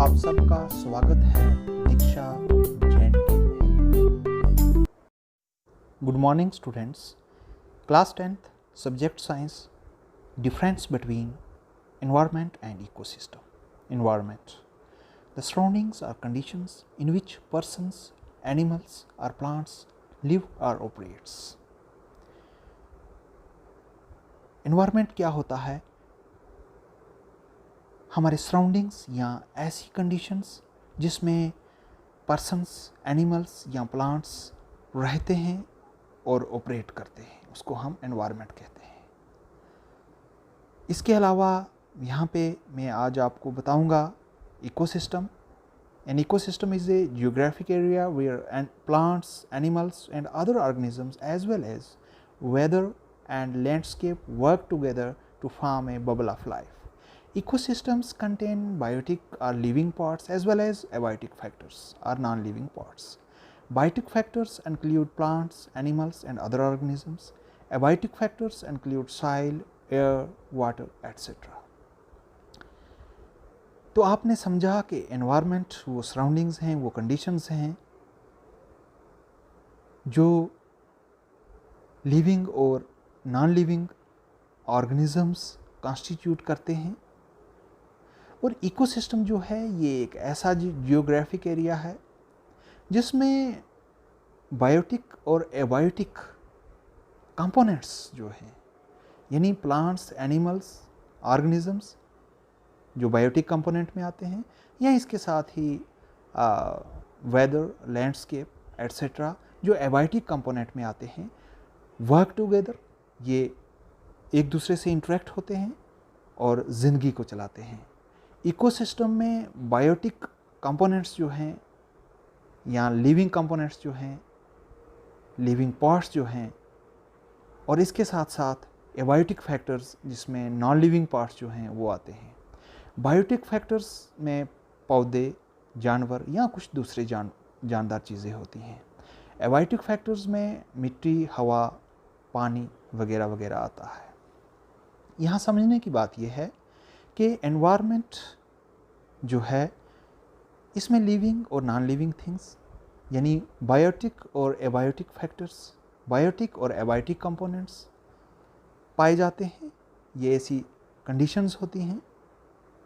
आप सबका स्वागत है दीक्षा जैन में। Good morning students. Class 10th subject science, difference between environment and ecosystem. Environment, the surroundings are conditions in which persons, animals or plants live or operates. Environment क्या होता है? हमारे सराउंडिंग्स या ऐसी कंडीशंस जिसमें पर्सन्स, एनिमल्स या plants रहते हैं और ऑपरेट करते हैं, उसको हम एनवायरनमेंट कहते हैं। इसके अलावा यहाँ पे मैं आज आपको बताऊँगा ecosystem. An ecosystem is a geographic area where plants, animals and other organisms as well as weather and landscape work together to form a bubble of life. Ecosystems contain biotic or living parts as well as abiotic factors or non-living parts. Biotic factors include plants, animals and other organisms. Abiotic factors include soil, air, water, etc. तो आपने समझा कि environment वो surroundings हैं, वो conditions हैं जो living और नॉन लिविंग ऑर्गेनिजम्स कॉन्स्टिट्यूट करते हैं। और इकोसिस्टम जो है ये एक ऐसा जियोग्राफिक एरिया है जिसमें बायोटिक और एबायोटिक कंपोनेंट्स जो हैं, यानी प्लांट्स, एनिमल्स, ऑर्गेनिजम्स जो बायोटिक कंपोनेंट में आते हैं, या इसके साथ ही वेदर, लैंडस्केप एट्सेट्रा जो एबायोटिक कंपोनेंट में आते हैं, वर्क टुगेदर, ये एक दूसरे से इंटरेक्ट होते हैं और ज़िंदगी को चलाते हैं। इकोसिस्टम में बायोटिक कंपोनेंट्स जो हैं या लिविंग कंपोनेंट्स जो हैं, लिविंग पार्ट्स जो हैं, और इसके साथ साथ एबायोटिक फैक्टर्स जिसमें नॉन लिविंग पार्ट्स जो हैं वो आते हैं। बायोटिक फैक्टर्स में पौधे, जानवर या कुछ दूसरे जानदार चीज़ें होती हैं। एबायोटिक फैक्टर्स में मिट्टी, हवा, पानी वगैरह वगैरह आता है। यहाँ समझने की बात यह है कि एनवायरनमेंट जो है इसमें लिविंग और नॉन लिविंग थिंग्स यानी बायोटिक और एबायोटिक फैक्टर्स, बायोटिक और एबायोटिक कंपोनेंट्स पाए जाते हैं। ये ऐसी कंडीशंस होती हैं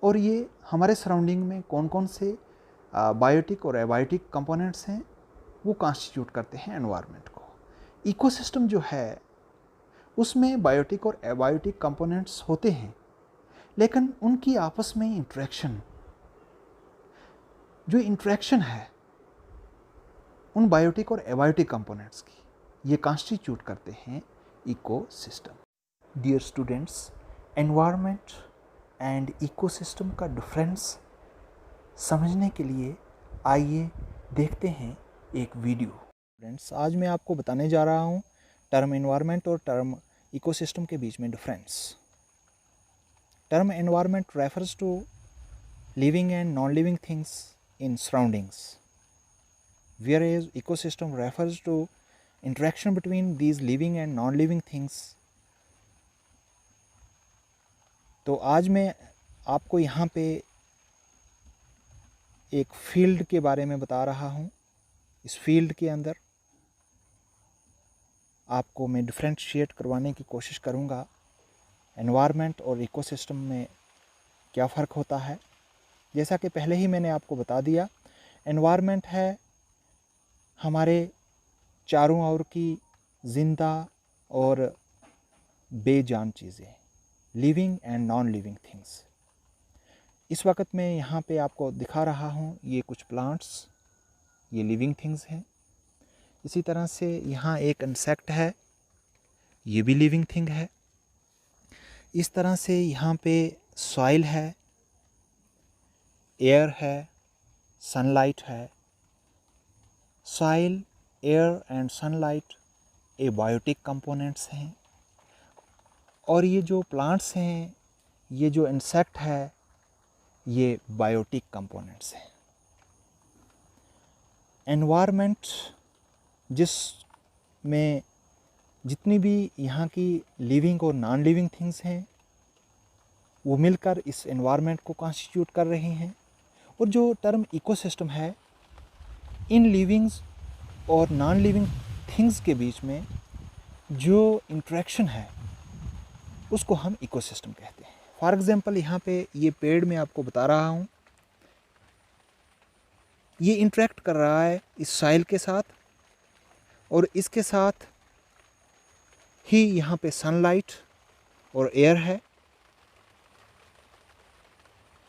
और ये हमारे सराउंडिंग में कौन कौन से बायोटिक और एबायोटिक कंपोनेंट्स हैं वो कॉन्स्टिट्यूट करते हैं एनवायरनमेंट को। इकोसिस्टम जो है उसमें बायोटिक और एबायोटिक कंपोनेंट्स होते हैं, लेकिन उनकी आपस में इंटरेक्शन है उन बायोटिक और एबायोटिक कंपोनेंट्स की, ये कॉन्स्टिट्यूट करते हैं ecosystem. Dear students, environment and ecosystem का डिफरेंस समझने के लिए आइए देखते हैं एक वीडियो। स्टूडेंट्स, आज मैं आपको बताने जा रहा हूँ टर्म एनवायरनमेंट और टर्म इकोसिस्टम के बीच में difference. Term environment refers to living and non living things in surroundings, whereas ecosystem refers to interaction between these living and non living things. तो आज मैं आपको यहाँ पे एक फील्ड के बारे में बता रहा हूँ। इस फील्ड के अंदर आपको मैं डिफ्रेंशिएट करवाने की कोशिश करूँगा एनवायरनमेंट और इकोसिस्टम में क्या फ़र्क होता है। जैसा कि पहले ही मैंने आपको बता दिया, एनवायरनमेंट है हमारे चारों ओर की ज़िंदा और बेजान चीज़ें, living and non living things. इस वक्त मैं यहाँ पे आपको दिखा रहा हूँ, ये कुछ प्लांट्स, ये लिविंग थिंग्स हैं। इसी तरह से यहाँ एक इंसेक्ट है, ये भी लिविंग थिंग है। इस तरह से यहाँ पे सॉइल है, एयर है, सनलाइट है। Soil, air and sunlight abiotic components हैं, और ये जो प्लांट्स हैं, ये जो इंसेक्ट है, ये बायोटिक कंपोनेंट्स हैं। एनवायरनमेंट जिसमें जितनी भी यहाँ की लिविंग और नॉन लिविंग थिंग्स हैं वो मिलकर इस एनवायरनमेंट को कॉन्स्टिट्यूट कर रही हैं, और जो टर्म इकोसिस्टम है, इन लिविंग्स और नॉन लिविंग थिंग्स के बीच में जो इंट्रैक्शन है उसको हम इकोसिस्टम कहते हैं। फॉर एग्जांपल यहाँ पे ये पेड़ मैं आपको बता रहा हूँ, ये इंटरेक्ट कर रहा है इस सॉइल के साथ, और इसके साथ ही यहाँ पे सनलाइट और एयर है,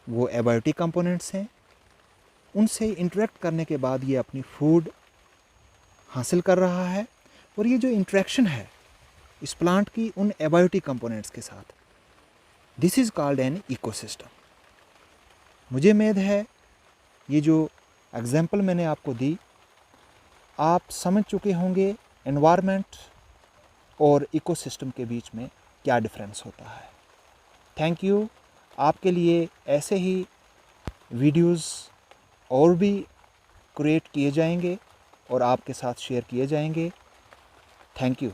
वो एबायोटिक कंपोनेंट्स हैं। उनसे इंटरेक्ट करने के बाद ये अपनी फूड हासिल कर रहा है, और ये जो इंटरेक्शन है इस प्लांट की उन एबायोटिक कंपोनेंट्स के साथ, this is called an ecosystem. मुझे उम्मीद है ये जो एग्जाम्पल मैंने आपको दी, आप समझ चुके होंगे एनवायरनमेंट और इकोसिस्टम के बीच में क्या डिफरेंस होता है। Thank you. आपके लिए ऐसे ही वीडियोस और भी क्रिएट किए जाएंगे और आपके साथ शेयर किए जाएंगे। Thank you.